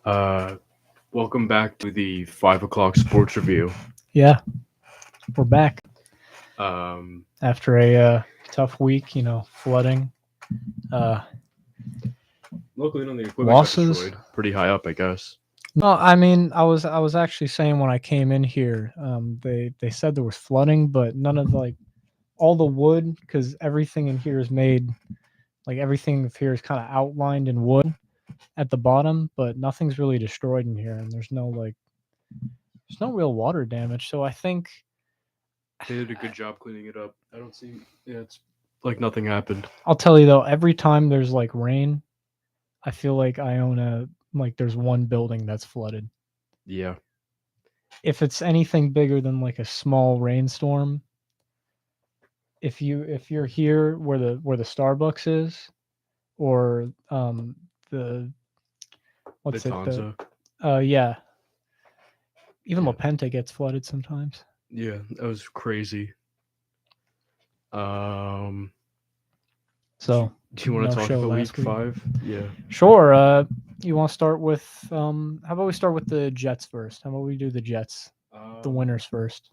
Uh, Welcome back to the 5 o'clock sports review. Yeah, we're back Um, after a tough week. Flooding, uh, Luckily, none of the equipment got losses. destroyed. Pretty high up, I guess. No, I mean, I was actually saying when I came in here, they said there was flooding, but none of like all the wood, because everything in here is made like everything here is kind of outlined in wood at the bottom, but nothing's really destroyed in here, and there's no real water damage. So I think They did a good job cleaning it up. I don't see. Yeah, it's like nothing happened. I'll tell you though, every time there's like rain, I feel like I own a like there's one building that's flooded. Yeah. If it's anything bigger than like a small rainstorm, if you're here where the Starbucks is, or the what's it the Vitanza. yeah, even Yeah. La Penta gets flooded sometimes. Yeah, that was crazy. Um, So do you want no to talk show about week last week. 5? Yeah. Sure. You want to start with how about we start with the Jets first? How about we do the Jets, the Um, winners first?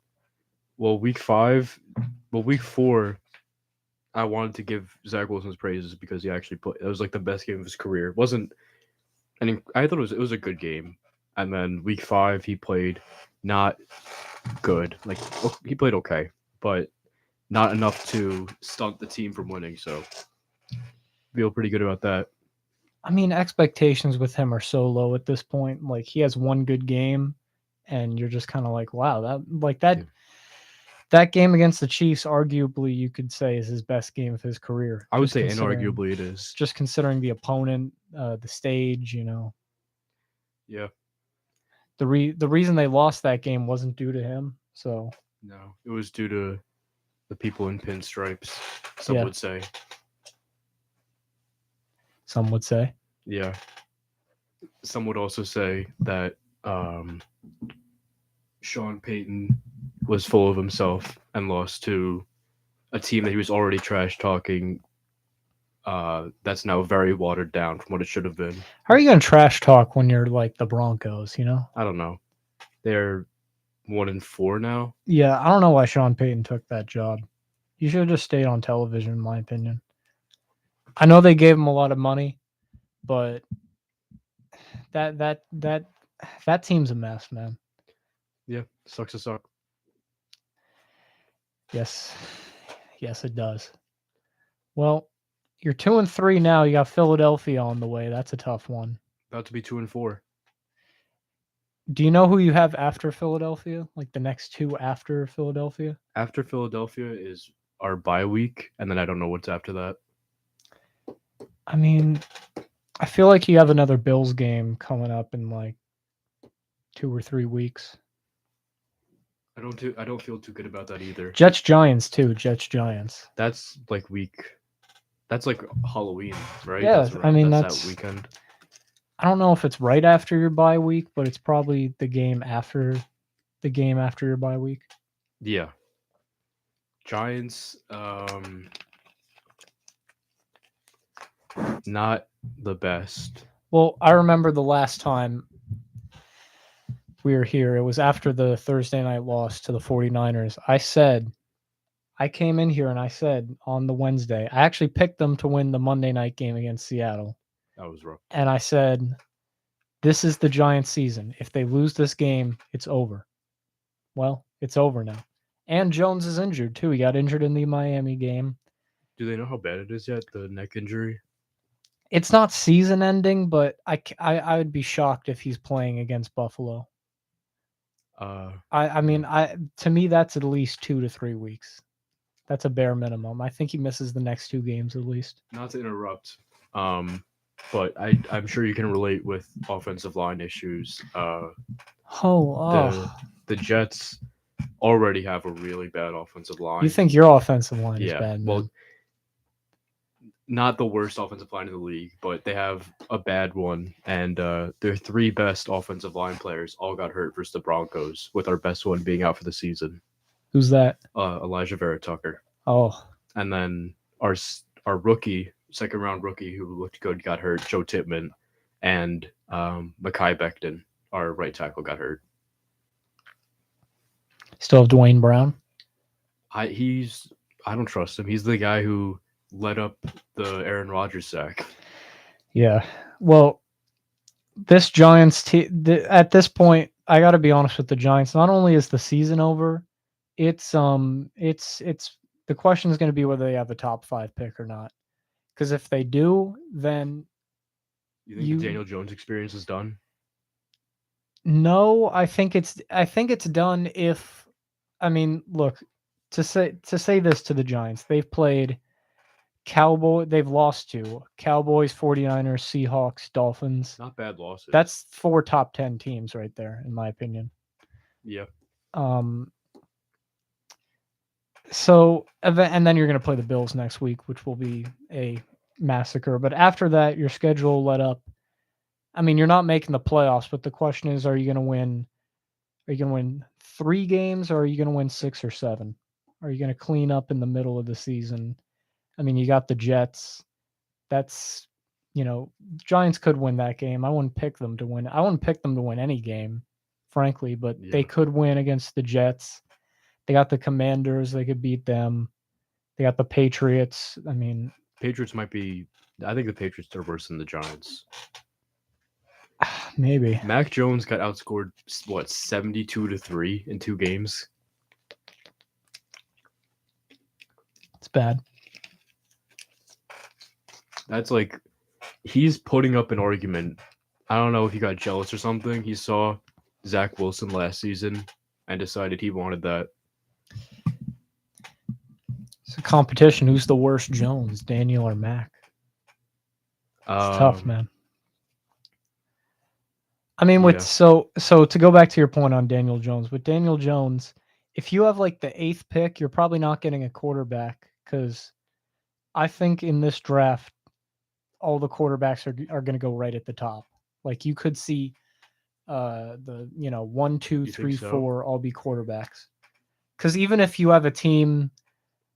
well, week 5, week 4, I wanted to give Zach Wilson's praises because he actually played. It was like the best game of his career. It wasn't I thought it was a good game. And then week 5, he played not good. Like he played okay, but not enough to stunt the team from winning. So feel pretty good about that. I mean, expectations with him are so low at this point. Like he has one good game, and you're just kind of like, wow, Yeah. that game against the Chiefs, arguably you could say is his best game of his career. I would say inarguably it is. Just considering the opponent, the stage. Yeah. The reason they lost that game wasn't due to him. So No, it was due to the people in pinstripes. Some yeah, would say. some would say. Yeah. Some would also say that Sean Payton was full of himself and lost to a team that he was already trash talking. That's now very watered down from what it should have been. How are you gonna trash talk when you're like the Broncos? I don't know. They're 1-4 now. Yeah, I don't know why Sean Payton took that job. He should have just stayed on television, in my opinion. I know they gave him a lot of money, but that that that that team's a mess, man. Yeah, sucks to suck. Yes, yes, it does. Well, you're 2-3 now. You got Philadelphia on the way. That's a tough one. About to be 2-4. Do you know who you have after Philadelphia? Like the next two after Philadelphia? After Philadelphia is our bye week, and then I don't know what's after that. I mean, I feel like you have another Bills game coming up in like 2 or 3 weeks. I don't feel too good about that either. Jets Giants too. Jets Giants. That's like week. That's like Halloween, right? Yeah, That's I mean that's that weekend. I don't know if it's right after your bye week, but it's probably the game after your bye week. Yeah. Giants, not the best. Well, I remember the last time we were here, it was after the Thursday night loss to the 49ers. I came in here and I said on the Wednesday, I actually picked them to win the Monday night game against Seattle. That was rough. And I said, this is the Giants season. If they lose this game, it's over. Well, it's over now. And Jones is injured too. He got injured in the Miami game. Do they know how bad it is yet? The neck injury? It's not season ending, but I would be shocked if he's playing against Buffalo. I mean, to me that's at least 2 to 3 weeks. That's a bare minimum. I think he misses the next 2 games at least. Not to interrupt, but I'm sure you can relate with offensive line issues. The Jets already have a really bad offensive line. You think your offensive line is bad, man? Well, not the worst offensive line in the league, but they have a bad one, and their 3 best offensive line players all got hurt versus the Broncos, with our best one being out for the season. Who's that? Elijah Vera Tucker. Oh. And then our rookie, second round rookie who looked good, got hurt, Joe Tippmann. and Mekhi Becton, our right tackle, got hurt. Still have Dwayne Brown. He's I don't trust him. He's the guy who led up the Aaron Rodgers sack. Yeah. Well, this Giants team at this point, I got to be honest with the Giants. Not only is the season over, it's the question is going to be whether they have the top 5 pick or not. Because if they do, then You think the Daniel Jones experience is done? no, I think it's done if I mean, look, to say this to the Giants, they've played they've lost to Cowboys, 49ers, Seahawks, Dolphins. Not bad losses. That's 4 top 10 teams right there, in my opinion. Yeah. So, and then you're going to play the Bills next week, which will be a massacre. But after that, your schedule let up. I mean, you're not making the playoffs, but the question is, are you going to win? Are you going to win 3 games, or are you going to win 6 or 7? Are you going to clean up in the middle of the season? I mean, you got the Jets. That's, Giants could win that game. I wouldn't pick them to win. I wouldn't pick them to win any game, frankly, but they could win against the Jets. They got the Commanders. They could beat them. They got the Patriots. I mean, Patriots might be. I think the Patriots are worse than the Giants. Maybe. Mac Jones got outscored 72-3 in 2 games. It's bad. That's like he's putting up an argument. I don't know if he got jealous or something. He saw Zach Wilson last season and decided he wanted that. It's a competition. Who's the worst Jones, Daniel or Mac? It's tough, man. I mean, so to go back to your point on Daniel Jones, with Daniel Jones, if you have like the 8th pick, you're probably not getting a quarterback, because I think in this draft, all the quarterbacks are going to go right at the top. Like you could see the 1, 2, 3, 4 all be quarterbacks. Because even if you have a team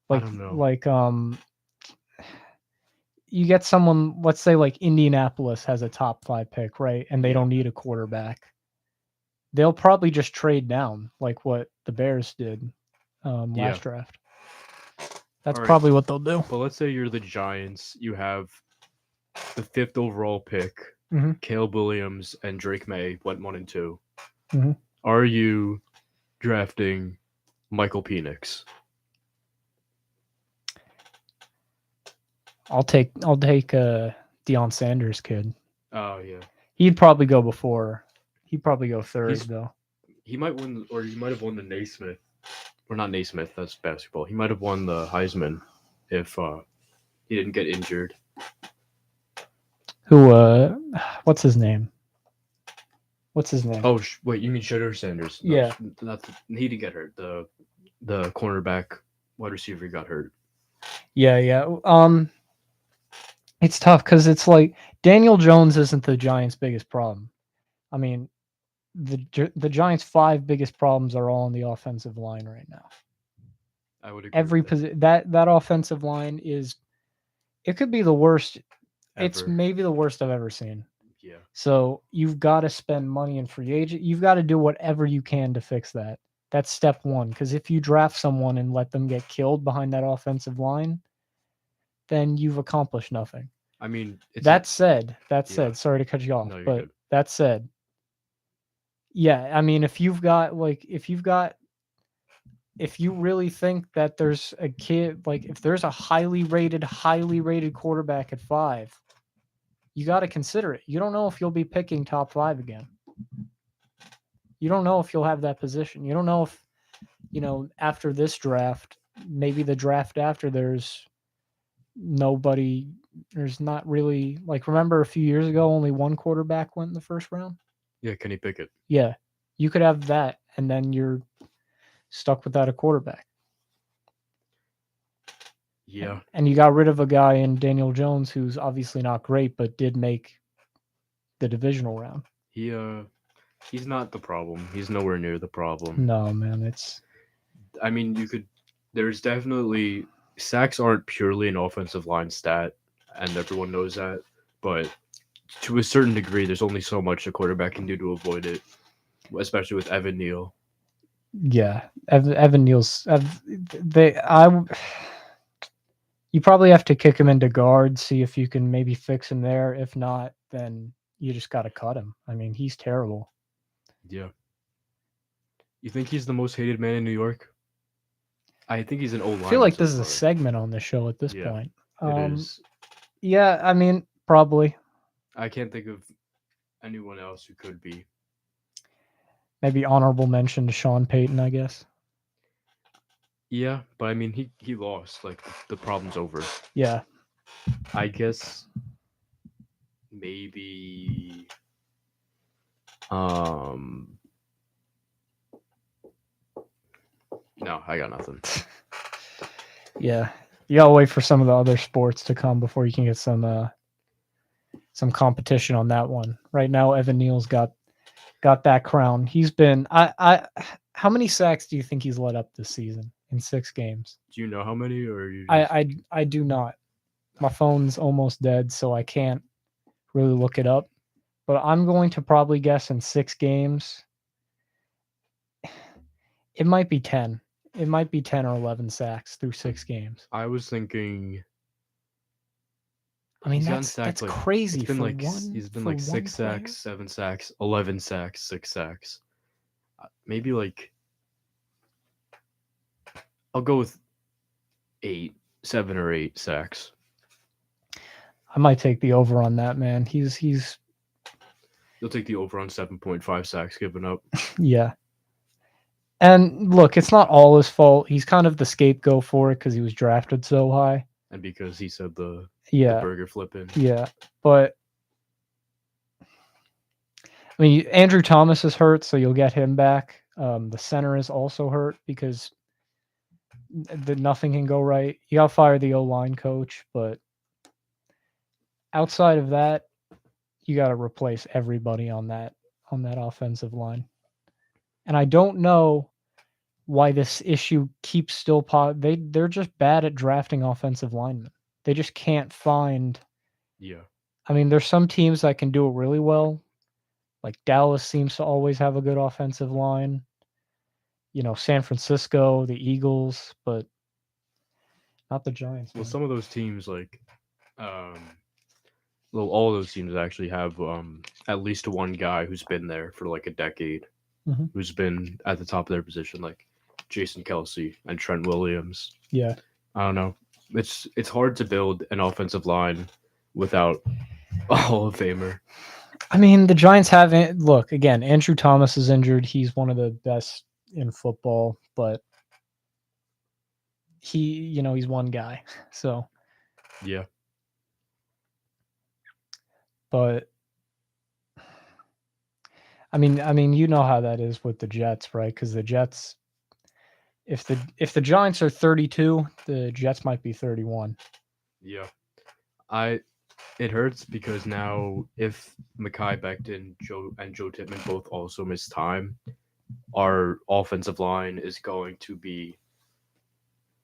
like you get someone, let's say like Indianapolis has a top 5 pick, right? And they don't need a quarterback. They'll probably just trade down like what the Bears did last draft. That's probably what they'll do. But let's say you're the Giants. You have the 5th overall pick. Mm-hmm. Caleb Williams and Drake May went 1 and 2. Mm-hmm. Are you drafting Michael Penix? I'll take Deion Sanders kid. Oh yeah. He'd probably go before. He'd probably go 3rd though. He might win, or he might have won the Naismith, or not Naismith. That's basketball. He might have won the Heisman if he didn't get injured. Who? What's his name? Oh wait, you mean Shedeur Sanders? No, yeah. He didn't get hurt. The cornerback wide receiver got hurt. Yeah. It's tough because it's like Daniel Jones isn't the Giants' biggest problem. I mean, the Giants' 5 biggest problems are all on the offensive line right now. I would agree. That offensive line it could be the worst. Ever. It's maybe the worst I've ever seen. Yeah. So you've got to spend money in free agent. You've got to do whatever you can to fix that. That's step 1. Because if you draft someone and let them get killed behind that offensive line, then you've accomplished nothing. I mean, that said, sorry to cut you off, but good. That said, yeah, I mean, if you really think that there's a kid, like if there's a highly rated quarterback at 5, you got to consider it. You don't know if you'll be picking top 5 again. You don't know if you'll have that position. You don't know if, after this draft, maybe the draft after, there's not really, like, remember a few years ago, only 1 quarterback went in the 1st round? Yeah, Kenny Pickett. Yeah. You could have that, and then you're stuck without a quarterback. Yeah. And you got rid of a guy in Daniel Jones who's obviously not great, but did make the divisional round. He's not the problem. He's nowhere near the problem. No, man, I mean, there's definitely, sacks aren't purely an offensive line stat, and everyone knows that, but to a certain degree, there's only so much a quarterback can do to avoid it, especially with Evan Neal. Yeah, Evan Neal's. They, I, you probably have to kick him into guard, see if you can maybe fix him there. If not, then you just got to cut him. I mean, he's terrible. Yeah. You think he's the most hated man in New York? I think he's an O I feel lineman like so this is a far. segment on the show at this Yeah, point. it is. Yeah, I mean, probably. I can't think of anyone else who could be. Maybe honorable mention to Sean Payton, I guess. Yeah, but I mean, he lost. Like the problem's over. Yeah. I guess maybe. Um. No, I got nothing. Yeah. You gotta wait for some of the other sports to come before you can get some competition on that one. Right now, Evan Neal's got that crown. He's been how many sacks do you think he's let up this season in 6 games? Do you know how many, or you I just? I do not. My phone's almost dead, so I can't really look it up. But I'm going to probably guess in 6 games, it might be 10. It might be 10 or 11 sacks through 6 games. I was thinking I mean, he's gotten that's sacked like crazy it's been for like one he's been for like one 6 sacks, player. 7 sacks, 11 sacks, 6 sacks. Maybe like I'll go with 8, 7 or 8 sacks. I might take the over on that, man. He's You'll take the over on 7.5 sacks given up, yeah. And look, it's not all his fault. He's kind of the scapegoat for it because he was drafted so high. and because he said the Yeah, burger flipping. yeah. But I mean, Andrew Thomas is hurt, so you'll get him back. The center is also hurt because nothing can go right. You got to fire the O line coach, but outside of that, you got to replace everybody on that offensive line. And I don't know why this issue keeps still they're just bad at drafting offensive linemen. They just can't find. Yeah. I mean, there's some teams that can do it really well. Like Dallas seems to always have a good offensive line. San Francisco, the Eagles, but not the Giants, Well, man. some of those teams um well, all those teams actually have at least one guy who's been there for like a decade, Mhm. who's been at the top of their position, like Jason Kelsey and Trent Williams. Yeah. I don't know. It's hard to build an offensive line without a Hall of Famer. I mean, the Giants haven't. Look, again, Andrew Thomas is injured. He's one of the best in football, but he's one guy. So, Yeah. but I mean, you know how that is with the Jets, right? Because the Jets, if the Giants are 32, the Jets might be 31. Yeah. I It hurts because now if Mekhi Becton, Joe Tippmann both also miss time, our offensive line is going to be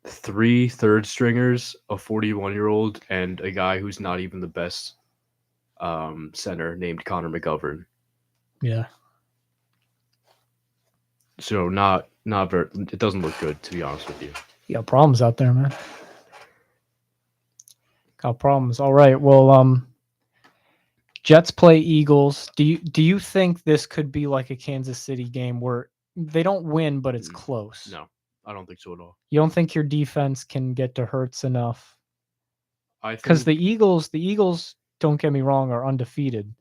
3 third stringers, a 41-year-old, and a guy who's not even the best center named Connor McGovern. Yeah. So not very. It doesn't look good, to be honest with you. You got problems out there, man. Got problems. All right. Well, Jets play Eagles. Do you think this could be like a Kansas City game where they don't win, but it's close? No, I don't think so at all. You don't think your defense can get to Hurts enough? I Because think the Eagles, don't get me wrong, are undefeated,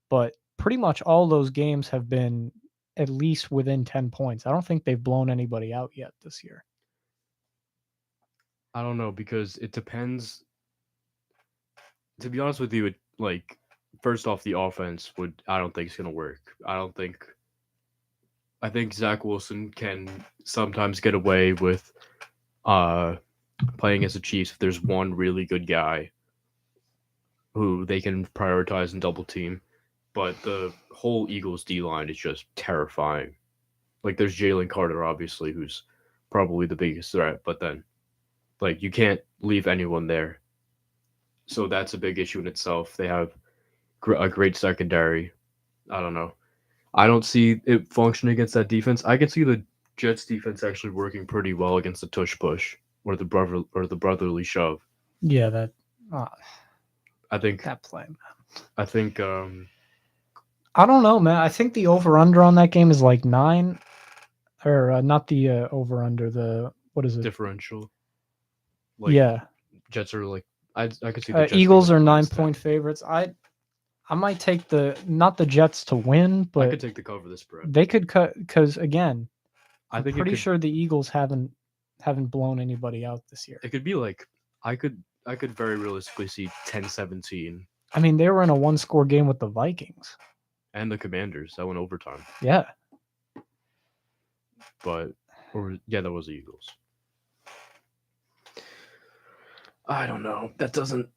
but pretty much all those games have been at least within 10 points. I don't think they've blown anybody out yet this year. I don't know because it depends. To be honest with you, first off, the offense would I don't think it's gonna work. I think Zach Wilson can sometimes get away with uh playing as a Chiefs if there's one really good guy who they can prioritize and double team. But the whole Eagles D line is just terrifying. Like there's Jalen Carter, obviously, who's probably the biggest threat, but then you can't leave anyone there. So that's a big issue in itself. They have a great secondary. I don't know. I don't see it functioning against that defense. I can see the Jets defense actually working pretty well against the tush push or the brotherly shove. Yeah, that I think that play. I think I don't know, man. I think the over under on that game is like 9, or not the over under. The what is it? differential. Like Yeah, Jets are like I could see the Jets being Eagles like are minus 10. 9-point favorites. I might take not the Jets to win, I could but take the cover of the spread. they could cut because again, I I'm think it pretty could sure the Eagles haven't blown anybody out this year. it could be like I could very realistically see 10-17 I mean, they were in a one-score game with the Vikings. and the Commanders that went overtime. Yeah, But yeah, that was the Eagles. I don't know. That doesn't.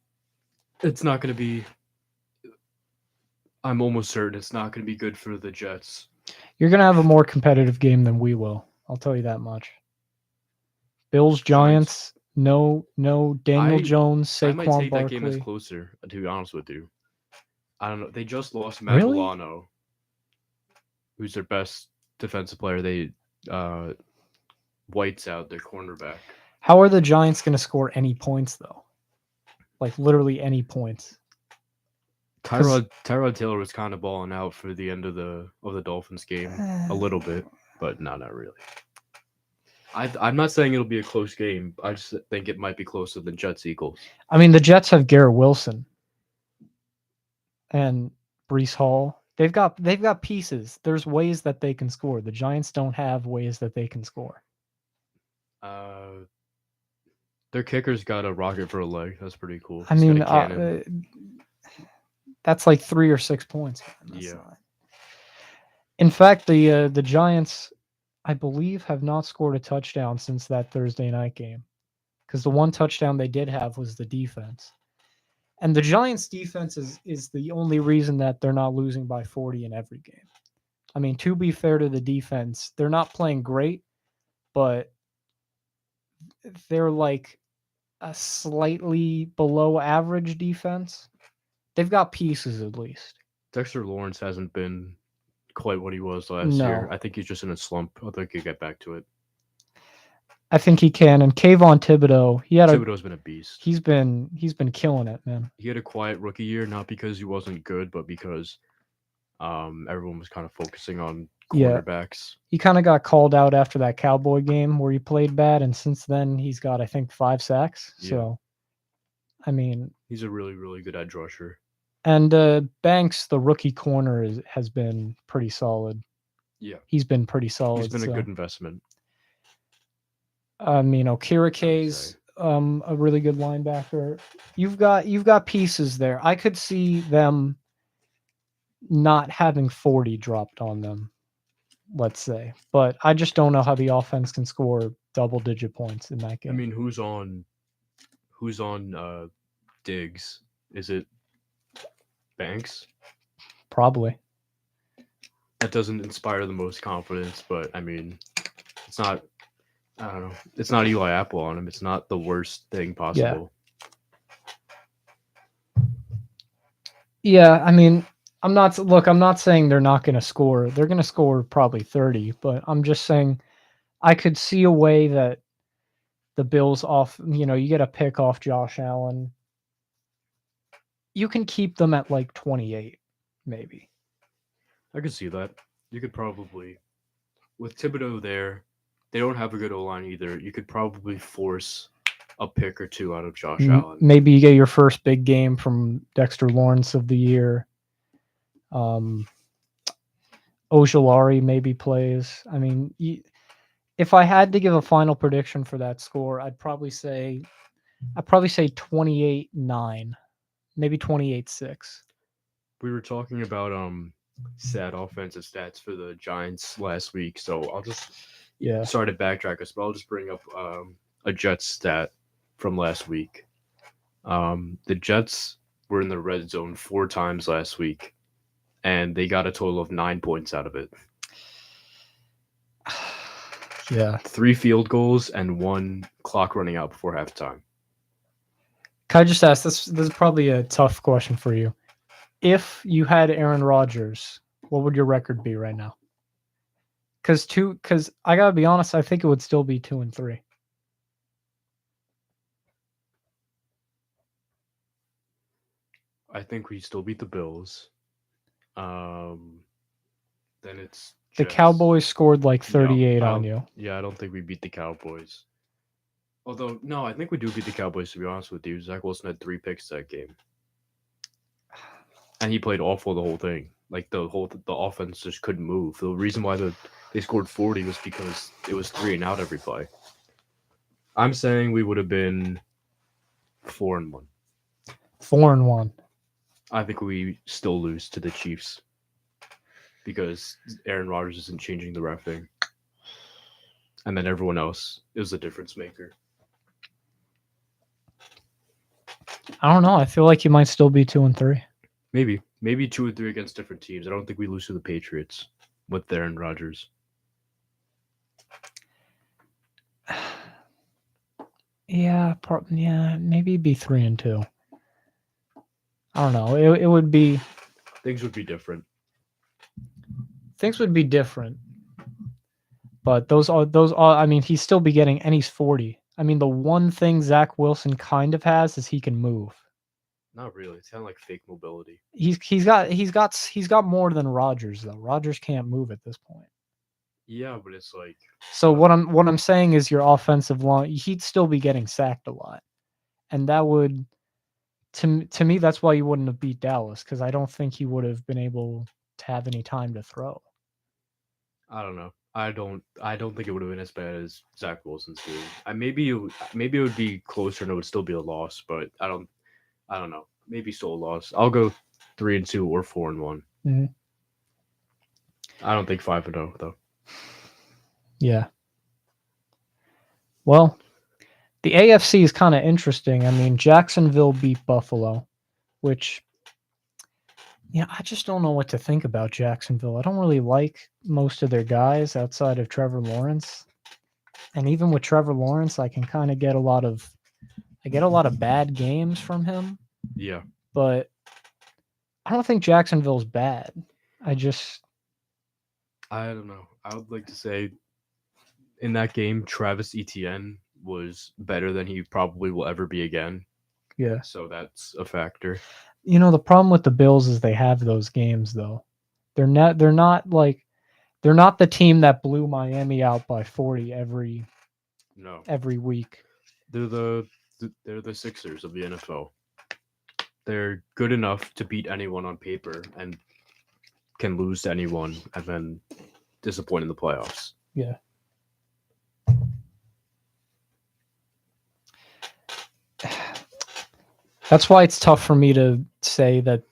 It's not going to be. I'm almost certain it's not going to be good for the Jets. you're gonna have a more competitive game than we will. I'll tell you that much. Bills Giants. No Daniel Jones, I might Saquon take that game as Barkley. closer. To be honest with you, I don't know. They just lost Matt Really? Milano, who's their best defensive player. They White's out, their cornerback. How are the Giants gonna score any points though? Like literally any points. Tyrod Taylor was kind of balling out for the end of the Dolphins game a little bit, but not really. I'm not saying it'll be a close game. I just think it might be closer than Jets Eagles. I mean, the Jets have Garrett Wilson and Brees Hall. They've got pieces. There's ways that they can score. The Giants don't have ways that they can score. Their kicker's got a rocket for a leg. That's pretty cool. I He's got mean, a cannon. that's like 3 or 6 points. Yeah. In fact, the Giants, I believe, have not scored a touchdown since that Thursday night game, because the one touchdown they did have was the defense. And the Giants' defense is the only reason that they're not losing by 40 in every game. I mean, to be fair to the defense, they're not playing great, but they're like a slightly below average defense. They've got pieces at least. Dexter Lawrence hasn't been quite what he was last year. I think he's just in a slump. I think he'll get back to it. I think he can. And Kayvon Thibodeau, Thibodeau's been a beast. He's been killing it, man. He had a quiet rookie year, not because he wasn't good, but because everyone was kind of focusing on quarterbacks. He kind of got called out after that Cowboy game where he played bad, and since then he's got, I think, 5 sacks. Yeah. So, I mean, he's a really, really good edge rusher. And Banks, the rookie corner, has been pretty solid. Yeah, he's been pretty solid. He's been a good investment. I mean, Okirike's a really good linebacker. You've got pieces there. I could see them not having 40 dropped on them, let's say, but I just don't know how the offense can score double-digit points in that game. I mean, who's on Diggs? Is it Banks? Probably. That doesn't inspire the most confidence, but I mean, it's not. I don't know. It's not Eli Apple on him. It's not the worst thing possible. Yeah, I mean, I'm not saying they're not going to score. They're going to score probably 30, but I'm just saying I could see a way that the Bills you get a pick off Josh Allen. You can keep them at like 28, maybe. I could see that. You could probably, with Thibodeau there, they don't have a good O-line either. You could probably force a pick or two out of Josh Allen. Maybe you get your first big game from Dexter Lawrence of the year. Ojulari maybe plays. I mean, if I had to give a final prediction for that score, I'd probably say 28-9, maybe 28-6. We were talking about sad offensive stats for the Giants last week, so I'll just sorry to backtrack us, but I'll just bring up a Jets stat from last week. The Jets were in the red zone 4 times last week, and they got a total of 9 points out of it. Yeah. 3 field goals and 1 clock running out before halftime. Can I just ask, this is probably a tough question for you. if you had Aaron Rodgers, what would your record be right now? Because I gotta be honest, I think it would still be 2-3. I think we still beat the Bills. Then it's The just Cowboys scored like yeah. 38 I on don't. you. Yeah, I don't think we beat the Cowboys. Although no, I think we do beat the Cowboys. To be honest with you, Zach Wilson had 3 picks that game, and he played awful the whole thing. Like the offense just couldn't move. The reason why they scored 40 was because it was 3-and-out every play. I'm saying we would have been 4-1. 4-1. I think we still lose to the Chiefs because Aaron Rodgers isn't changing the reffing, and then everyone else is the difference maker. I don't know. I feel like you might still be 2-3. Maybe 2 or 3 against different teams. I don't think we lose to the Patriots with Aaron Rodgers. Yeah, maybe be 3-2. I don't know. It would be Things would be different. things would be different. But those are I mean, he's still be getting, and he's 40. I mean, the one thing Zach Wilson kind of has is he can move. Not really. It's kind of like fake mobility. He's got more than Rodgers though. Rodgers can't move at this point. Yeah, but it's like So what I'm saying is your offensive line, he'd still be getting sacked a lot, and that would to me that's why you wouldn't have beat Dallas, because I don't think he would have been able to have any time to throw. I don't know. I don't think it would have been as bad as Zach Wilson's doing. Maybe it would be closer and it would still be a loss, but I don't know. Maybe still a loss. I'll go 3-2 or 4-1. Mm-hmm. I don't think 5-0 though. Yeah. Well, the AFC is kind of interesting. I mean, Jacksonville beat Buffalo, which, yeah, I just don't know what to think about Jacksonville. I don't really like most of their guys outside of Trevor Lawrence. And even with Trevor Lawrence, I can kind of get a lot of bad games from him. Yeah. But I don't think Jacksonville's bad. I don't know. I would like to say in that game, Travis Etienne was better than he probably will ever be again. Yeah. So that's a factor. You know, the problem with the Bills is they have those games though. They're not the team that blew Miami out by 40 every week. They're the Sixers of the NFL. They're good enough to beat anyone on paper and can lose to anyone and then disappoint in the playoffs. Yeah. That's why it's tough for me to say that,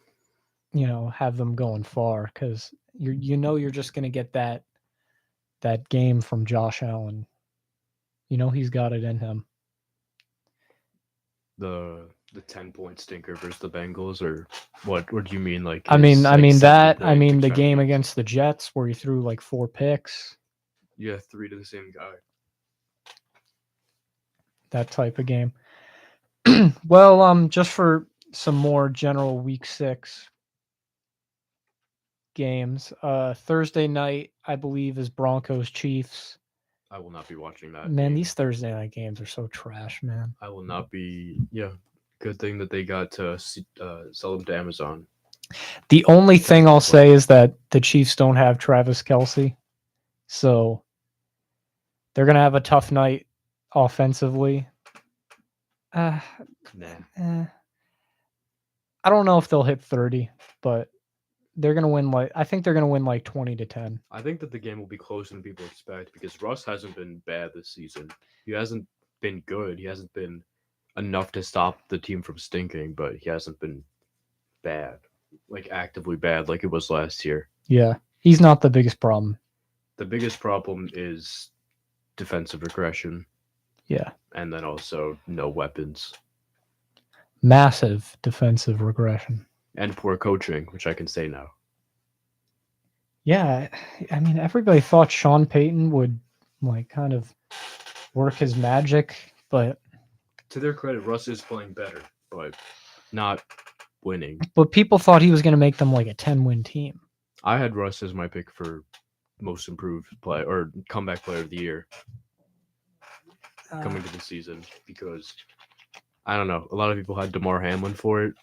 have them going far, because you're just going to get that game from Josh Allen. He's got it in him. The 10-point stinker versus the Bengals, or what do you mean? Like the game against the Jets where he threw like 4 picks. Yeah, 3 to the same guy. That type of game. Well, just for some more general Week 6 games, Thursday night, I believe, is Broncos Chiefs. I will not be watching that. Man, these Thursday night games are so trash, man. I will not be. Yeah, good thing that they got to sell them to Amazon. The only thing I'll say is that the Chiefs don't have Travis Kelce, so they're gonna have a tough night offensively. I don't know if they'll hit 30, but they're gonna win I think they're gonna win like 20-10. I think that the game will be closer than people expect because Russ hasn't been bad this season. He hasn't been good. He hasn't been enough to stop the team from stinking, but he hasn't been bad, like actively bad, like it was last year. Yeah, he's not the biggest problem. The biggest problem is defensive regression. Yeah. And then also no weapons. Massive defensive regression. And poor coaching, which I can say now. Yeah, I mean, everybody thought Sean Payton would kind of work his magic, but to their credit, Russ is playing better, but not winning. But people thought he was going to make them like a 10-win team. I had Russ as my pick for most improved play or comeback player of the year coming to the season because I don't know. A lot of people had DeMar Hamlin for it,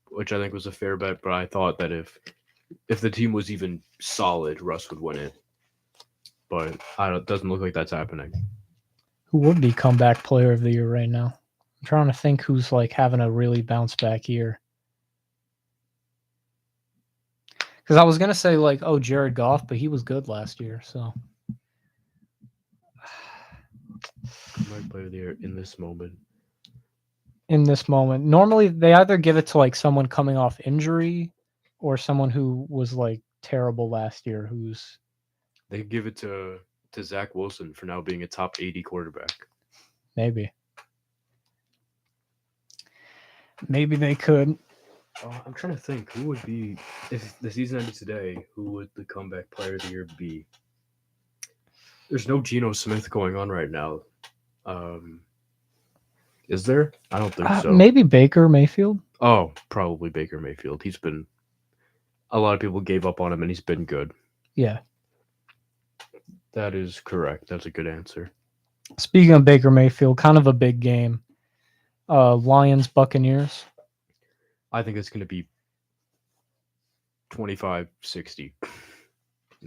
which I think was a fair bet. But I thought that if the team was even solid, Russ would win it. But it doesn't look like that's happening. Who would be comeback player of the year right now? I'm trying to think who's like having a really bounce back year. Because I was gonna say like, oh, Jared Goff, but he was good last year. So Comeback player of the year in this moment. in this moment, normally they either give it to like someone coming off injury, or someone who was like terrible last year. They give it to Zach Wilson for now being a top 80 quarterback. Maybe they could. I'm trying to think who would be if the season ended today. Who would the comeback player of the year be? There's no Geno Smith going on right now. Is there? I don't think so. Maybe Baker Mayfield. Oh, probably Baker Mayfield. He's been. A lot of people gave up on him, and he's been good. Yeah. That is correct. That's a good answer. Speaking of Baker Mayfield, kind of a big game. Lions Buccaneers. I think it's going to be 25-60.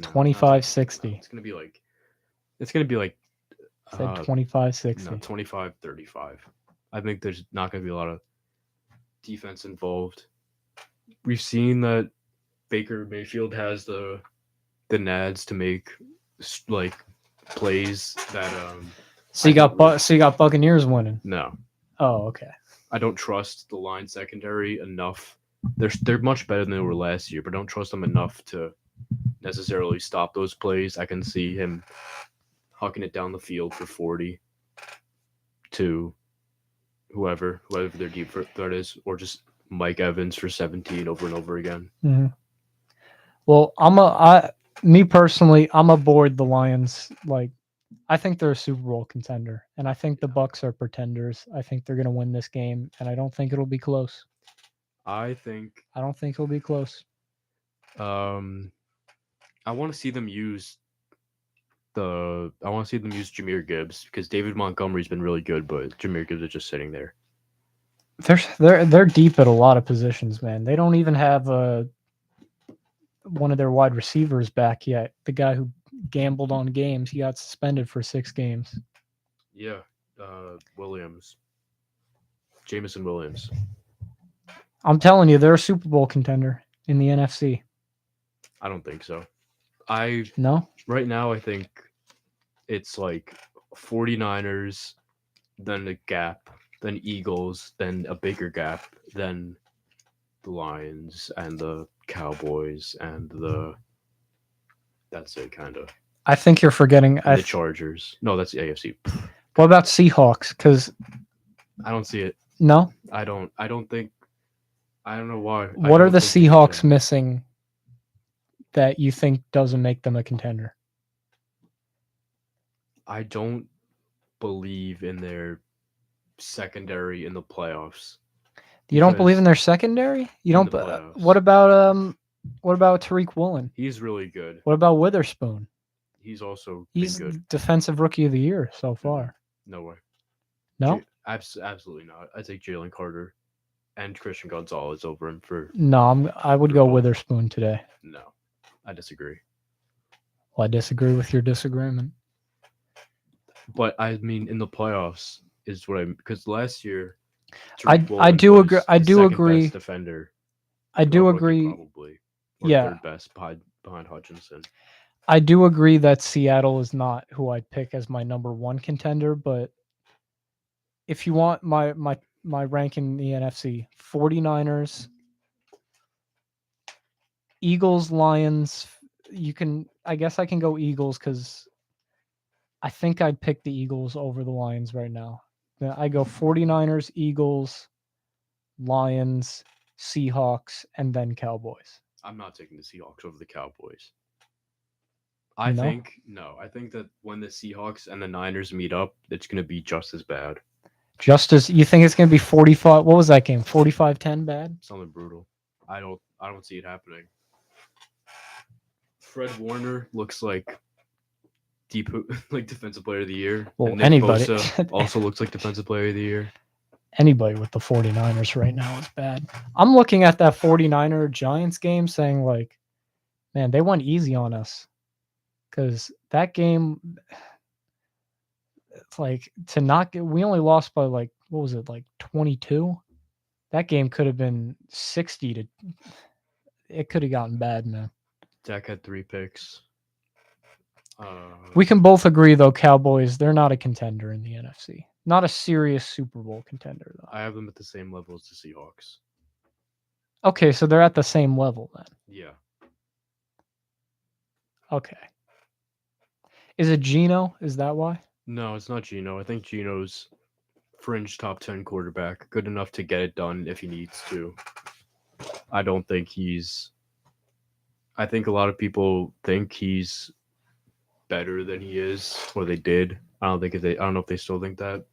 25-60. It's going to be like Said 25-60. No, 25-35. I think there's not going to be a lot of defense involved. We've seen that Baker Mayfield has the nads to make like plays that So you got Buccaneers winning. No. Oh, okay. I don't trust the line secondary enough. They're much better than they were last year, but don't trust them enough to necessarily stop those plays. I can see him hucking it down the field for 40 to whoever their deep threat is, or just Mike Evans for 17 over and over again. Mm-hmm. Well, me personally, I'm aboard the Lions. Like, I think they're a Super Bowl contender, and I think the Bucs are pretenders. I think they're going to win this game, and I don't think it'll be close. I don't think it'll be close. I want to see them use Jahmyr Gibbs because David Montgomery's been really good, but Jahmyr Gibbs is just sitting there. They're deep at a lot of positions, man. They don't even have one of their wide receivers back yet. The guy who gambled on games, he got suspended for 6 games. Yeah, Jameson Williams. I'm telling you, they're a Super Bowl contender in the NFC. I don't think so. No? Right now, I think it's like 49ers, then a gap, then Eagles, then a bigger gap, then the Lions and the Cowboys and that's it, kind of. I think you're forgetting the Chargers. No, that's the AFC. What about Seahawks? Because I don't see it. No? I don't think. I don't know why. What are the Seahawks missing that you think doesn't make them a contender? I don't believe in their secondary in the playoffs. You don't believe in their secondary? You don't. What about Tariq Woolen? He's really good. What about Witherspoon? He's also good. Defensive Rookie of the Year so far. No way. No? Absolutely not. I take Jalen Carter and Christian Gonzalez over him for. No, I would go Witherspoon today. No, I disagree. Well, I disagree with your disagreement. But I mean, in the playoffs is what because last year, I do agree. I do agree. Best defender. I do agree. Probably. Or third best behind Hutchinson. I do agree that Seattle is not who I'd pick as my number 1 contender, but if you want my ranking in the NFC, 49ers, Eagles, Lions, I guess I can go Eagles because I think I'd pick the Eagles over the Lions right now. I go 49ers, Eagles, Lions, Seahawks, and then Cowboys. I'm not taking the Seahawks over the Cowboys. I think that when the Seahawks and the Niners meet up, it's going to be just as bad. Just as you think it's going to be 45. What was that game? 45-10 bad? Something brutal. I don't see it happening. Fred Warner looks like deep like defensive player of the year. Well, And Nick anybody Bosa also looks like defensive player of the year. anybody with the 49ers right now is bad. I'm looking at that 49er Giants game saying like, man, they went easy on us. Cuz that game it's like to not get we only lost by like what was it? Like 22? That game could have been 60 to it could have gotten bad, man. Dak had 3 picks. We can both agree though, Cowboys, they're not a contender in the NFC. Not a serious Super Bowl contender though. I have them at the same level as the Seahawks. Okay, so they're at the same level then. Yeah. Okay. Is it Geno? Is that why? No, it's not Geno. I think Geno's fringe top 10 quarterback, good enough to get it done if he needs to. I don't think he's. I think a lot of people think he's better than he is, or they did. I don't know if they still think that.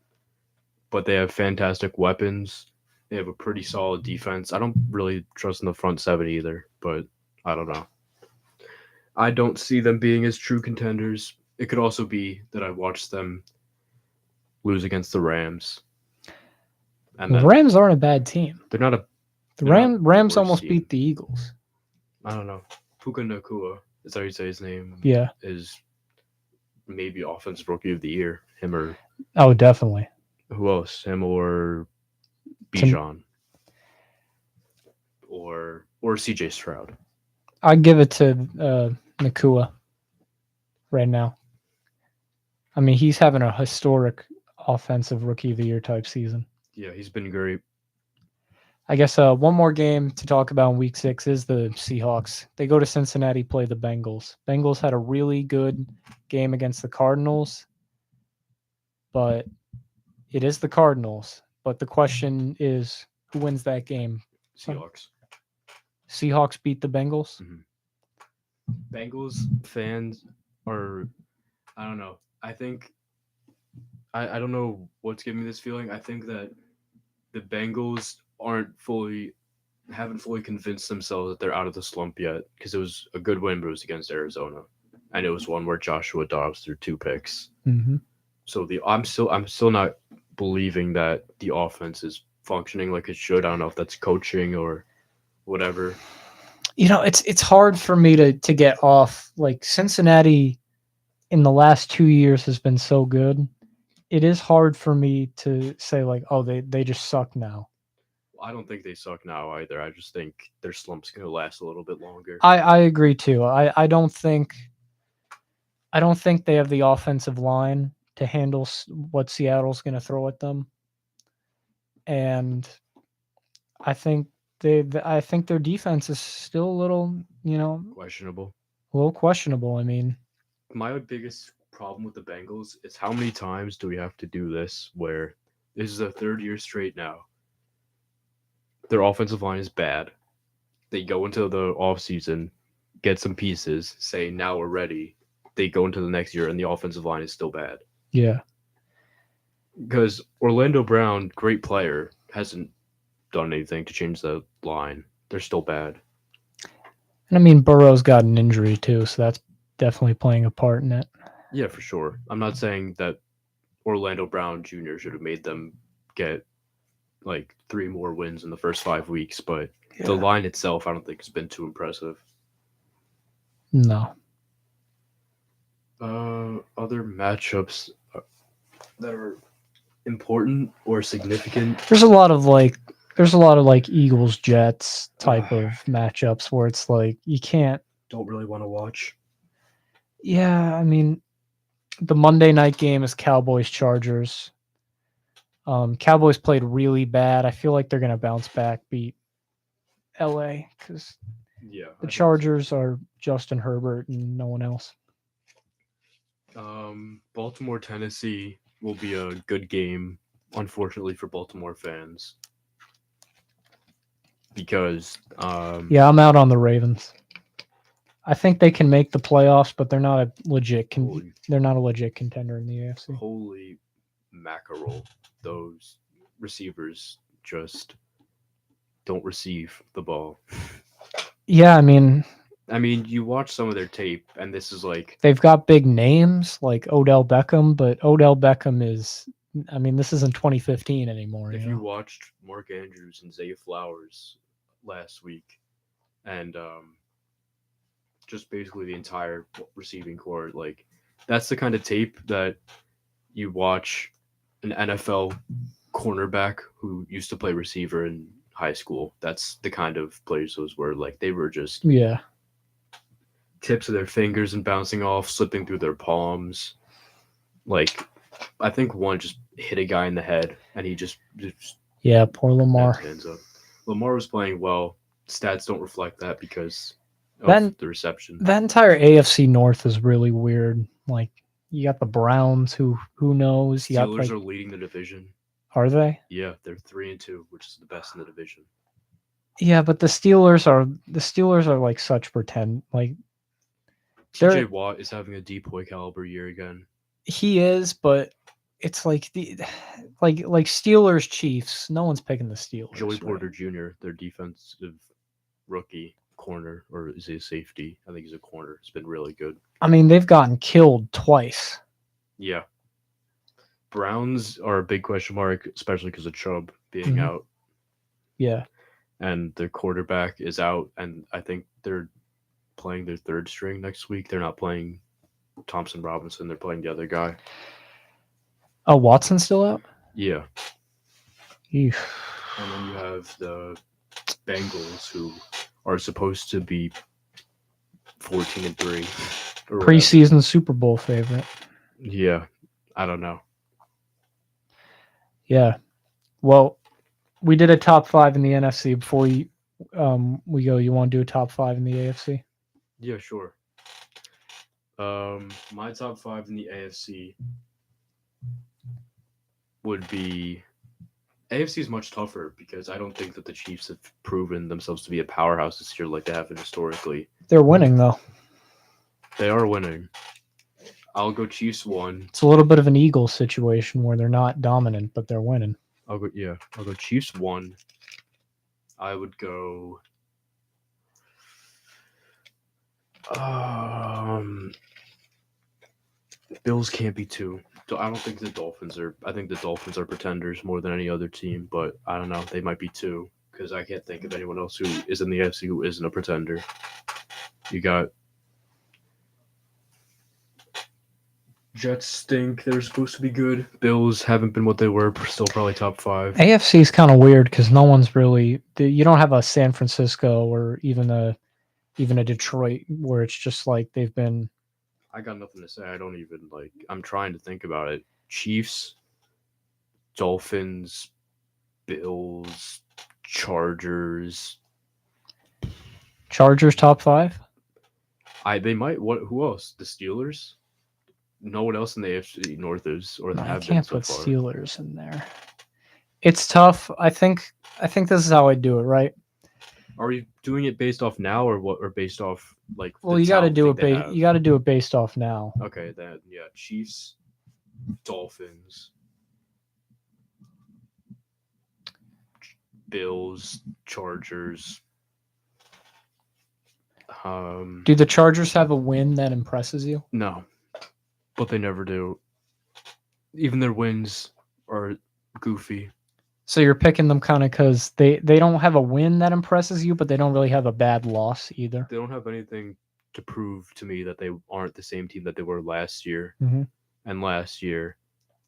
But they have fantastic weapons. They have a pretty solid defense. I don't really trust in the front seven either, but I don't know. I don't see them being as true contenders. It could also be that I watched them lose against the Rams. And The then Rams aren't a bad team. they're not a. The they're not the Rams worst almost team. beat the Eagles. I don't know. Puka Nakua, is that how you say his name? Yeah. Is maybe offensive rookie of the year. Him or Oh, definitely. who else? Him or Tim- Bijan. Or CJ Stroud. I'd give it to Nakua right now. I mean, he's having a historic offensive rookie of the year type season. Yeah, he's been great. I guess one more game to talk about in week 6 is the Seahawks. They go to Cincinnati, play the Bengals. Bengals had a really good game against the Cardinals, but it is the Cardinals. But the question is, who wins that game? Seahawks. Seahawks beat the Bengals? Bengals fans are, I don't know. I think, I don't know what's giving me this feeling. I think that the Bengals haven't fully convinced themselves that they're out of the slump yet, because it was a good win, but it was against Arizona, and it was one where Joshua Dobbs threw 2 picks. Mm-hmm. So I'm still not believing that the offense is functioning like it should. I don't know if that's coaching or whatever. You know, it's hard for me to get off. Like Cincinnati in the last 2 years has been so good. It is hard for me to say like, oh, they just suck now. I don't think they suck now either. I just think their slump's going to last a little bit longer. I agree too. I don't think they have the offensive line to handle what Seattle's going to throw at them, and I think I think their defense is still a little, Questionable. a little questionable. I mean, My biggest problem with the Bengals is how many times do we have to do this where this is the 3rd year straight now. Their offensive line is bad. They go into the offseason, get some pieces, say now we're ready. They go into the next year and the offensive line is still bad. yeah. Because Orlando Brown, great player, hasn't done anything to change the line. They're still bad. And I mean, Burrow's got an injury too, so that's definitely playing a part in it. Yeah, for sure. I'm not saying that Orlando Brown Jr. should have made them get like 3 more wins in the first 5 weeks, but the line itself, I don't think has been too impressive. No. Other matchups that are important or significant. There's a lot of like Eagles Jets type of matchups where it's like you can't. Don't really want to watch. Yeah, I mean, the Monday night game is Cowboys Chargers. Cowboys played really bad. I feel like they're gonna bounce back, beat LA because the Chargers are Justin Herbert and no one else. Baltimore, Tennessee will be a good game, unfortunately for Baltimore fans, because yeah, I'm out on the Ravens. I think they can make the playoffs, but they're not a legit contender in the AFC. Holy mackerel. Those receivers just don't receive the ball. Yeah, I mean, I mean, you watch some of their tape, and this is like they've got big names like Odell Beckham, but Odell Beckham is, I mean, this isn't 2015 anymore, if you you know? watched Mark Andrews and Zay Flowers last week, and just basically the entire receiving core, like that's the kind of tape that you watch an NFL cornerback who used to play receiver in high school. That's the kind of players those were. Like they were just Yeah. tips of their fingers and bouncing off, slipping through their palms. Like I think one just hit a guy in the head, and he just Yeah, poor had Lamar. his hands up. Lamar was playing well. Stats don't reflect that because of Then the reception. that entire AFC North is really weird. Like you got the Browns, who knows? You got Steelers like, are leading the division. are they? Yeah, they're 3-2, which is the best in the division. Yeah, but the Steelers are like such pretend. Like TJ they're Watt is having a Depoy caliber year again. he is, but it's like the like Steelers Chiefs. No one's picking the Steelers. Joey right? Porter Jr., their defensive rookie corner, or is he a safety? I think he's a corner. It's been really good. I mean, they've gotten killed twice. Yeah. Browns are a big question mark, especially because of Chubb being Mhm. out, Yeah. and their quarterback is out, and I think they're playing their third string next week. They're not playing Thompson Robinson. They're playing the other guy. Oh, Watson's still out? Yeah. Eesh. And then you have the Bengals, who are supposed to be 14-3. or whatever. Preseason Super Bowl favorite. Yeah. I don't know. Yeah. Well, we did a top 5 in the NFC before we go. You want to do a top 5 in the AFC? Yeah, sure. My top 5 in the AFC would be AFC is much tougher because I don't think that the Chiefs have proven themselves to be a powerhouse this year like they have been historically. They're winning though. They are winning. I'll go Chiefs 1. It's a little bit of an Eagles situation where they're not dominant, but they're winning. I'll go Chiefs 1. I would go Bills can't be 2. I don't think the Dolphins are. I think the Dolphins are pretenders more than any other team, but I don't know. They might be 2 because I can't think of anyone else who is in the AFC who isn't a pretender. You got Jets stink. They're supposed to be good. Bills haven't been what they were. Still probably top 5. AFC is kind of weird because no one's really. You don't have a San Francisco or even a Detroit where it's just like they've been. I got nothing to say. I don't even like. I'm trying to think about it. Chiefs, Dolphins, Bills, Chargers. Chargers top 5. They might. What? Who else? The Steelers. No one else in the AFC North is or I have been can't so put far. Steelers in there. It's tough. I think this is how I do it, right? Are we doing it based off now or what? Or based off like? Well, the you got to talent do we it. think they have? You got to do it based off now. Okay, then yeah, Chiefs, Dolphins, Bills, Chargers. Do the Chargers have a win that impresses you? No, but they never do. Even their wins are goofy. So you're picking them kind of because they don't have a win that impresses you, but they don't really have a bad loss either. They don't have anything to prove to me that they aren't the same team that they were last year. Mhm. And last year,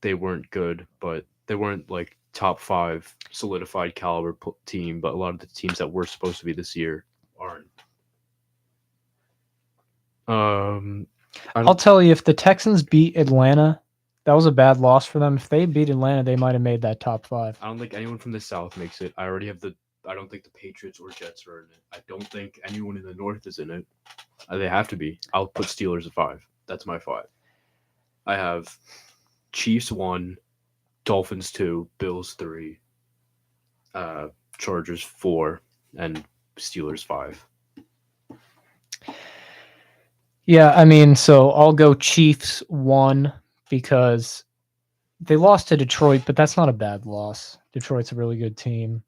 they weren't good, but they weren't like top 5 solidified caliber team. But a lot of the teams that were supposed to be this year aren't. I'll tell you, if the Texans beat Atlanta, that was a bad loss for them. If they beat Atlanta, they might have made that top 5. I don't think anyone from the South makes it. I already have I don't think the Patriots or Jets are in it. I don't think anyone in the North is in it. They have to be. I'll put Steelers at 5. That's my 5. I have Chiefs 1, Dolphins 2, Bills 3, Chargers 4, and Steelers 5. Yeah, I mean, so I'll go Chiefs 1 because They lost to Detroit, but that's not a bad loss. Detroit's a really good team,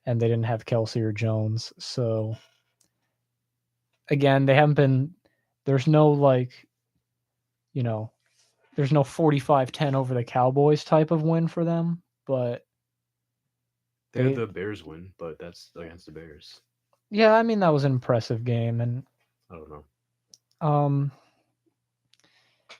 and they didn't have Kelsey or Jones. So again, they haven't been. There's no you know, there's no 45-10 over the Cowboys type of win for them, but They had they the Bears win, but that's against the Bears. yeah, I mean that was an impressive game, and I don't know. um,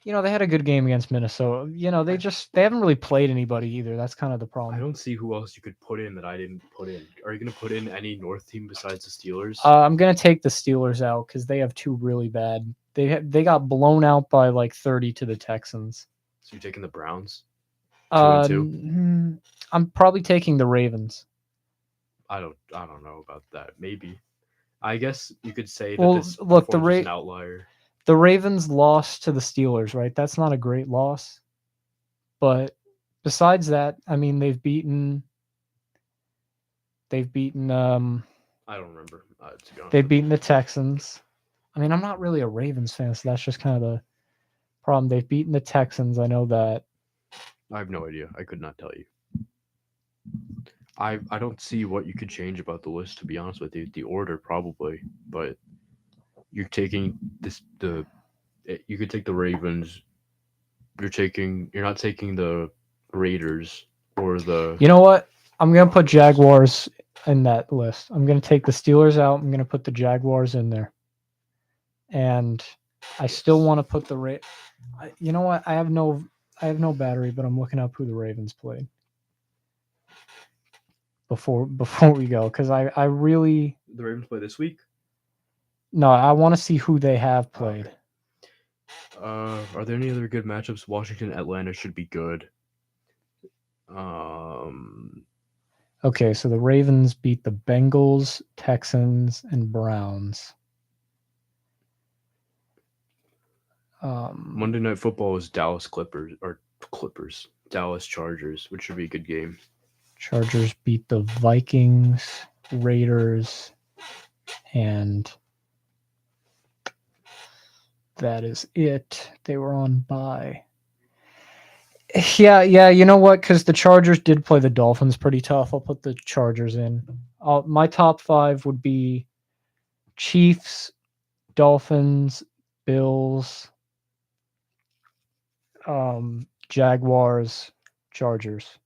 they had a good game against Minnesota. They haven't really played anybody either. That's kind of the I problem. don't see who else you could put in that I didn't put in. Are you going to put in any North team besides the Steelers? I'm gonna take the Steelers out because they have two really bad. They got blown out by like 30 to the Texans. So you're taking the Browns? 2-2? I'm probably taking the Ravens. I don't know about that. Maybe. I guess you could say that Well, this look, performance is an outlier. the Ravens lost to the Steelers, right? That's not a great loss. But besides that, I mean, they've beaten I don't remember. they've beaten the Texans. I mean, I'm not really a Ravens fan, so that's just kind of the problem. They've beaten the Texans. I know that. I have no idea. I could not tell you. I don't see what you could change about the list, to be honest with you. The order probably, but you're taking you could take the Ravens. You're not taking the Raiders or the. You know what? I'm gonna put Jaguars in that list. I'm gonna take the Steelers out. I'm gonna put the Jaguars in there, and I still want to put the You know what? I have no battery, but I'm looking up who the Ravens played before we go because I really The Ravens play this week. no. I want to see who they have played. Okay. Are there any other good matchups? Washington, Atlanta should be good. Okay, so the Ravens beat the Bengals, Texans, and Browns. Monday Night Football is Dallas Dallas Chargers, which should be a good game. Chargers beat the Vikings, Raiders, and that is it. They were on bye. Yeah. You know what? Because the Chargers did play the Dolphins pretty tough. I'll put the Chargers in. My top 5 would be Chiefs, Dolphins, Bills, Jaguars, Chargers.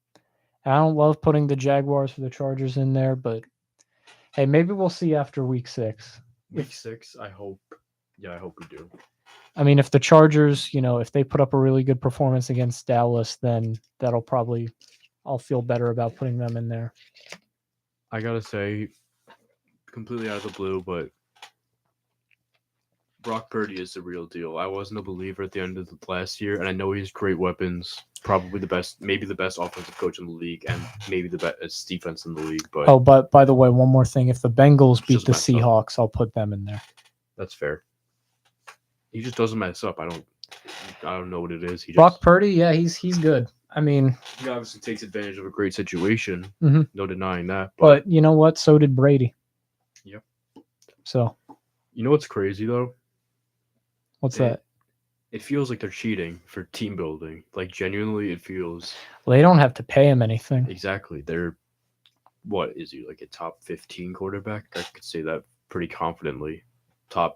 I don't love putting the Jaguars or the Chargers in there, but hey, maybe we'll see after week 6. Week 6, I hope. Yeah, I hope we do. I mean, if the Chargers, if they put up a really good performance against Dallas, then I'll feel better about putting them in there. I gotta say, completely out of the blue, but Brock Purdy is the real deal. I wasn't a believer at the end of the last year, and I know he has great weapons. Probably maybe the best offensive coach in the league, and maybe the best defense in the league. But by the way, one more thing: if the Bengals beat the Seahawks, I'll put them in there. That's fair. He just doesn't mess up. I don't know what it is. Brock Purdy, yeah, he's good. I mean, he obviously takes advantage of a great situation. Mm-hmm. No denying that. But you know what? So did Brady. Yep. So. You know what's crazy though? What's that? It feels like they're cheating for team building. Like genuinely, it feels. Well, they don't have to pay him anything. Exactly. They're. What is he, like a top 15 quarterback? I could say that pretty confidently.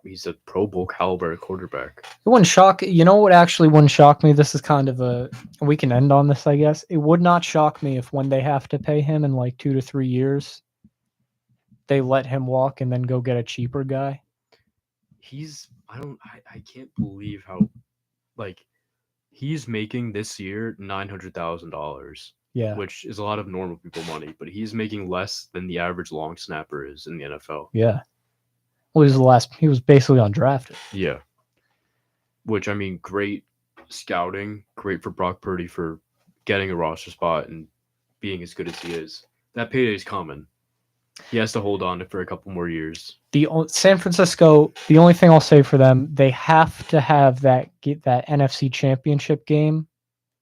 He's a Pro Bowl caliber quarterback. It wouldn't shock. You know what actually wouldn't shock me? This is kind of we can end on this, I guess. It would not shock me if when they have to pay him in like 2 to 3 years, they let him walk and then go get a cheaper guy. I can't believe how, like, he's making this year $900,000. Yeah. Which is a lot of normal people money, but he's making less than the average long snapper is in the NFL. Yeah. Well, he was basically undrafted. Yeah. Which, I mean, great scouting, great for Brock Purdy for getting a roster spot and being as good as he is. That payday's coming. He has to hold on for a couple more years. San Francisco, the only thing I'll say for them, they have to have that NFC Championship game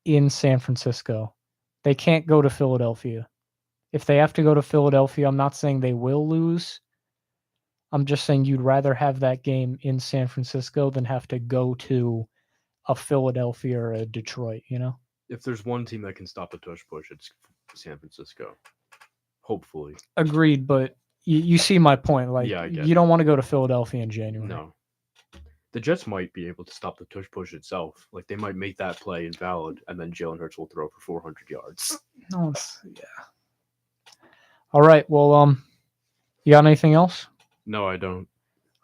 in San Francisco. They can't go to Philadelphia. If they have to go to Philadelphia, I'm not saying they will lose. I'm just saying you'd rather have that game in San Francisco than have to go to a Philadelphia or a Detroit, you know? if there's one team that can stop the tush push, it's San Francisco. Hopefully. Agreed, but you see my point. Like, Yeah, I get you it. don't want to go to Philadelphia in January. No. The Jets might be able to stop the tush push itself. Like, they might make that play invalid, and then Jalen Hurts will throw for 400 yards. No, yeah. All right. Well, you got anything else? No, I don't.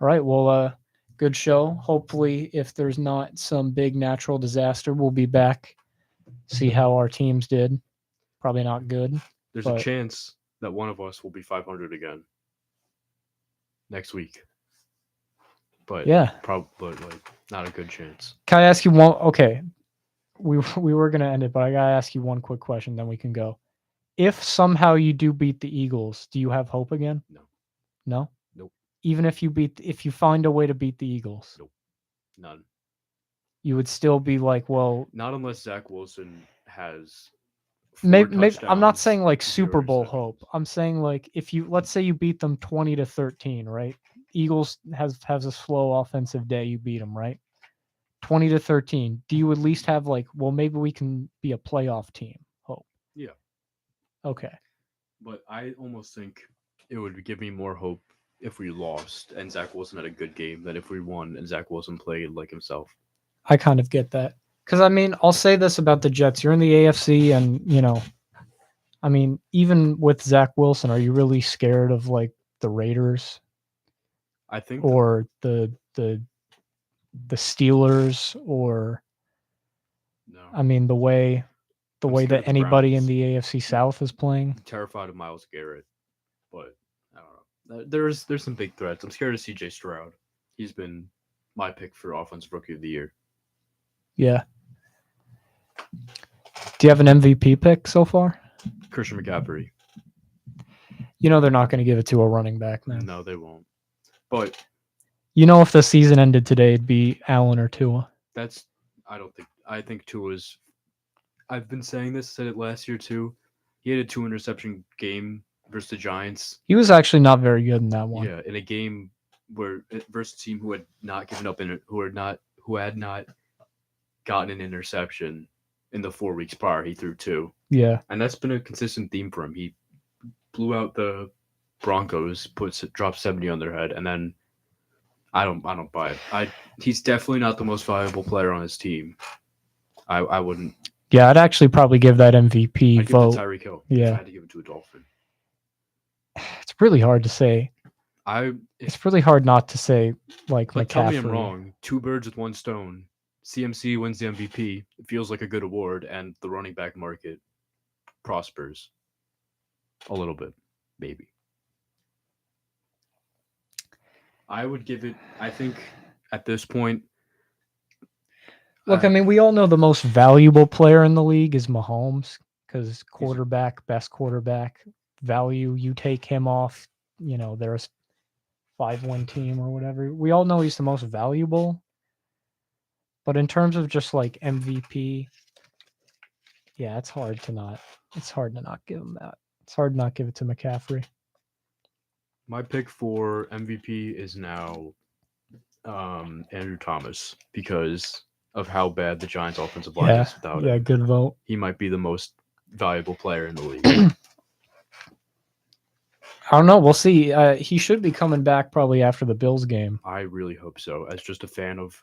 All right. Well, good show. Hopefully, if there's not some big natural disaster, we'll be back. See how our teams did. Probably not good. There's a chance that one of us will be 500 again next week. But yeah, probably like not a good chance. Can I ask you one? Okay, we were gonna end it, but I gotta ask you one quick question, then we can go. If somehow you do beat the Eagles, do you have hope again? No. No. Nope. Even if you find a way to beat the Eagles, nope, none. You would still be like, well, not unless Zach Wilson has. Maybe I'm not saying like Super Bowl hope. I'm saying like if you let's say you beat them 20-13, right? Eagles has a slow offensive day. You beat them, right? 20-13. Do you at least have like, well, maybe we can be a playoff team? Hope. Yeah. Okay. But I almost think it would give me more hope if we lost and Zach Wilson had a good game than if we won and Zach Wilson played like himself. I kind of get that. Because, I mean, I'll say this about the Jets. You're in the AFC and, I mean, even with Zach Wilson, are you really scared of, like, the Raiders? I think. Or the Steelers or, no. I mean, the way that anybody in the AFC South is playing. I'm terrified of Myles Garrett, but I don't know. There's some big threats. I'm scared of C.J. Stroud. He's been my pick for Offensive Rookie of the Year. Yeah. Do you have an MVP pick so far? Christian McCaffrey. They're not going to give it to a running back, man. No, they won't. But if the season ended today, it'd be Allen or Tua. I think Tua's. I've been saying this. Said it last year too. He had a 2-interception game versus the Giants. He was actually not very good in that one. Yeah, in a game where versus a team who had not given up who had not gotten an interception in the 4 weeks prior. He threw 2. Yeah, and that's been a consistent theme for him. He blew out the Broncos, dropped 70 on their head, and then I don't buy it. He's definitely not the most valuable player on his team. I wouldn't. Yeah, I'd actually probably give that MVP I'd vote. Give it to Tyreek Hill. Yeah, I had to give it to a Dolphin. It's really hard to say. It's really hard not to say like McCaffrey. Tell me I'm wrong. 2 birds with 1 stone. CMC wins the MVP. It feels like a good award, and the running back market prospers a little bit, maybe. I would give it. I think at this point. Look, I mean, we all know the most valuable player in the league is Mahomes because best quarterback value. You take him off, there's 5-win team or whatever. We all know he's the most valuable. But in terms of just like MVP, yeah, it's hard to not give him that. It's hard to not give it to McCaffrey. My pick for MVP is now Andrew Thomas because of how bad the Giants' offensive line is without him. Yeah, good vote. He might be the most valuable player in the league. I don't know. We'll see. He should be coming back probably after the Bills game. I really hope so. As just a fan of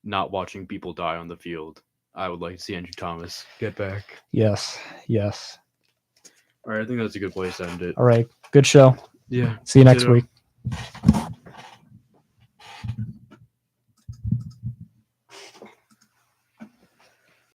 not watching people die on the field, I would like to see Andrew Thomas get back. Yes. All right, I think that's a good place to end it. All right. Good show. Yeah. See you next week.